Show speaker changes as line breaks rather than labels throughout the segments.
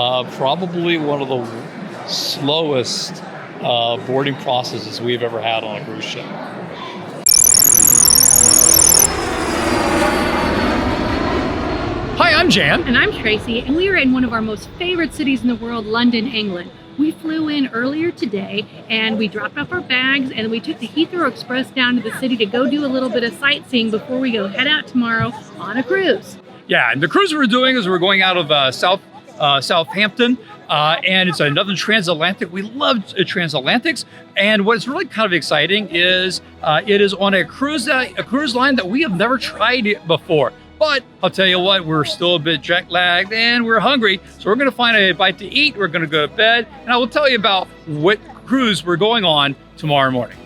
Probably one of the slowest boarding processes we've ever had on a cruise ship. Hi, I'm Jan.
And I'm Tracey, and we are in one of our most favorite cities in the world, London, England. We flew in earlier today, and we dropped off our bags, and we took the Heathrow Express down to the city to go do a little bit of sightseeing before we go head out tomorrow on a cruise.
Yeah, and the cruise we're doing is we're going out of Southampton, and it's another transatlantic. We love transatlantics, and what's really kind of exciting is it is on a cruise line that we have never tried it before. But I'll tell you what, we're still a bit jet lagged and we're hungry, so we're going to find a bite to eat. We're going to go to bed, and I will tell you about what cruise we're going on tomorrow morning.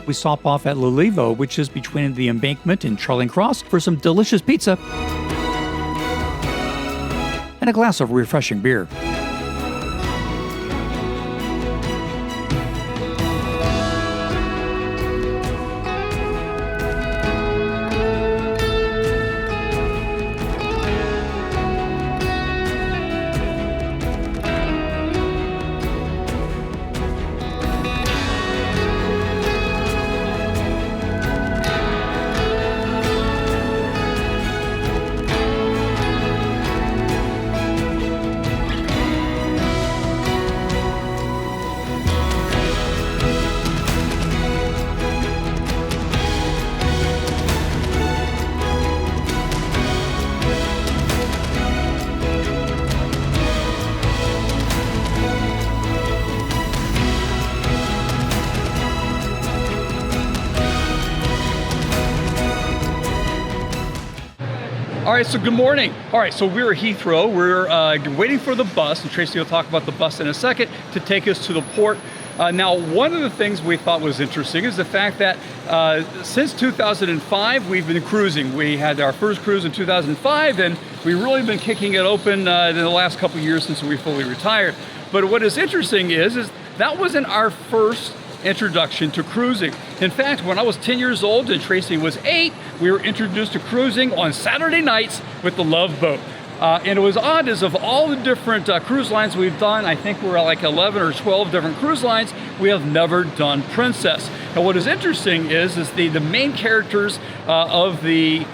We stop off at L'Olivo, which is between the Embankment and Charing Cross, for some delicious pizza and a glass of refreshing beer. All right, so good morning. All right, so we're at Heathrow. We're waiting for the bus, and Tracey will talk about the bus in a second, to take us to the port. Now, one of the things we thought was interesting is the fact that since 2005, we've been cruising. We had our first cruise in 2005, and we've really been kicking it open in the last couple of years since we fully retired. But what is interesting is that wasn't our first introduction to cruising. In fact, when I was 10 years old and Tracey was 8, we were introduced to cruising on Saturday nights with the Love Boat. And it was odd, as of all the different cruise lines we've done, I think we're like 11 or 12 different cruise lines, we have never done Princess. And what is interesting is the main characters of the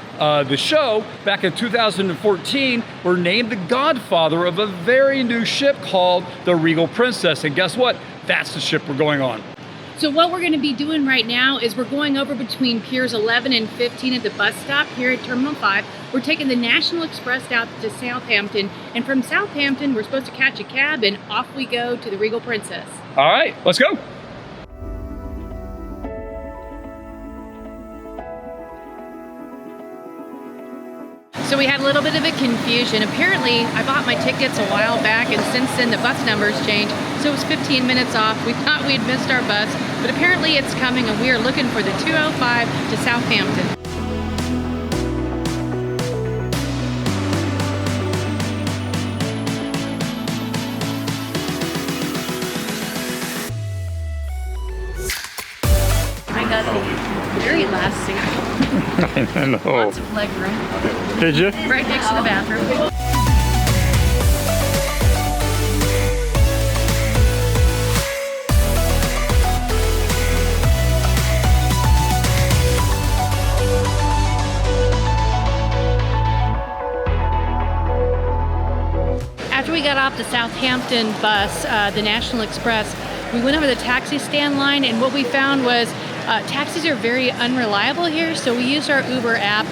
show back in 2014 were named the godfather of a very new ship called the Regal Princess. And guess what? That's the ship we're going on.
So what we're going to be doing right now is we're going over between Piers 11 and 15 at the bus stop here at Terminal 5. We're taking the National Express out to Southampton, and from Southampton we're supposed to catch a cab, and off we go to the Regal Princess.
All right, let's go.
So we had a little bit of a confusion. Apparently, I bought my tickets a while back, and since then the bus numbers changed, so it was 15 minutes off. We thought we'd missed our bus, but apparently it's coming, and we are looking for the 205 to Southampton. I got the very last seat.
I know.
Lots of leg room.
Did you?
Right next to the bathroom. After we got off the Southampton bus, the National Express, we went over the taxi stand line, and what we found was taxis are very unreliable here, so we used our Uber app.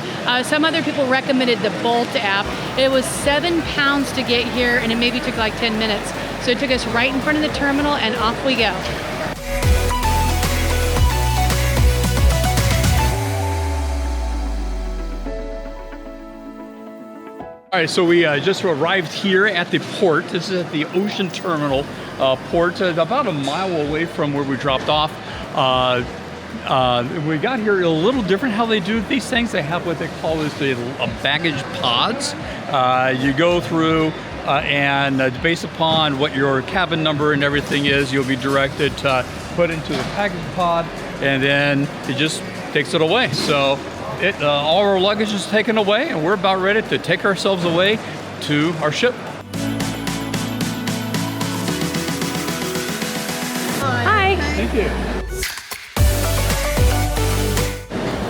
Some other people recommended the Bolt app. It was £7 to get here, and it maybe took like 10 minutes. So it took us right in front of the terminal, and off we go.
All right, so we just arrived here at the port. This is at the Ocean Terminal port, about a mile away from where we dropped off. We got here a little different how they do these things. They have what they call is the baggage pods. You go through and based upon what your cabin number and everything is, you'll be directed to put into the package pod, and then it just takes it away. So all our luggage is taken away, and we're about ready to take ourselves away to our ship. Thank you.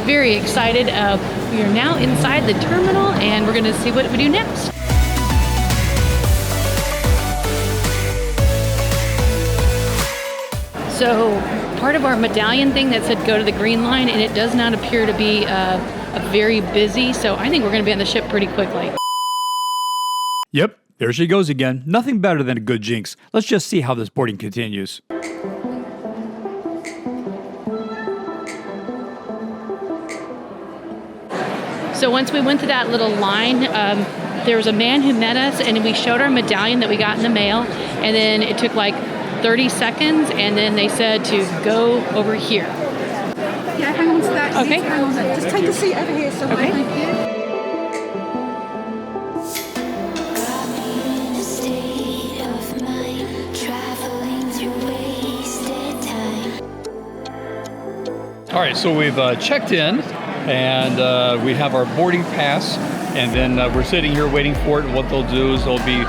Very excited. We are now inside the terminal and we're gonna see what we do next. So part of our medallion thing that said go to the green line, and it does not appear to be a very busy, so I think we're gonna be on the ship pretty quickly.
Yep, there she goes again. Nothing better than a good jinx. Let's just see how this boarding continues.
So once we went to that little line, there was a man who met us and we showed our medallion that we got in the mail, and then it took like 30 seconds and then they said to go over here.
Yeah, hang on to that.
Okay.
Hang on. Just take a seat over here somewhere.
Okay.
Thank you.
All right, so we've checked in and we have our boarding pass, and then we're sitting here waiting for it. And what they'll do is they'll be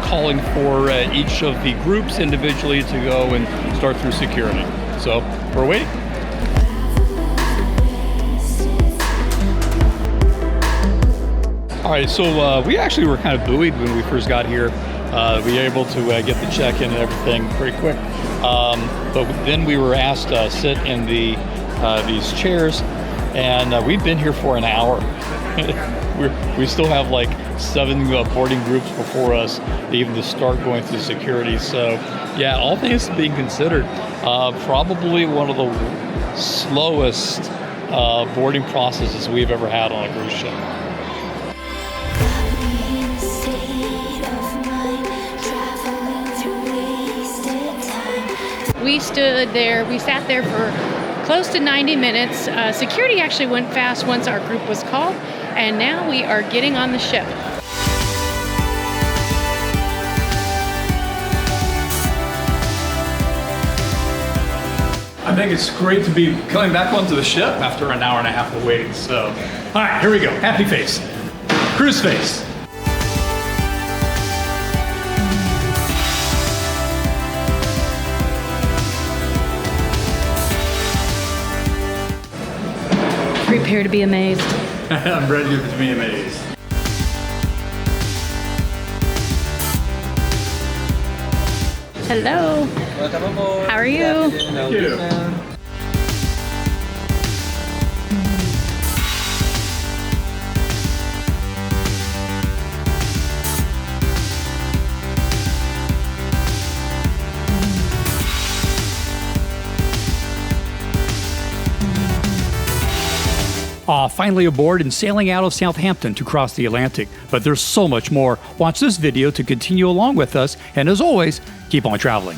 calling for each of the groups individually to go and start through security. So we're waiting. All right, so we actually were kind of buoyed when we first got here. We were able to get the check-in and everything pretty quick. But then we were asked to sit in these chairs, and we've been here for an hour. We still have like 7 boarding groups before us, even to start going through security. So yeah, all things being considered, probably one of the slowest boarding processes we've ever had on a cruise ship.
We stood there, we sat there for close to 90 minutes. Security actually went fast once our group was called, and now we are getting on the ship.
I think it's great to be coming back onto the ship after an hour and a half of waiting. So, all right, here we go. Happy face, cruise face.
Prepare to be amazed.
I'm ready to be amazed.
Hello.
Welcome aboard.
How are you?
Thank you. Finally aboard and sailing out of Southampton to cross the Atlantic. But there's so much more. Watch this video to continue along with us, and as always, keep on traveling.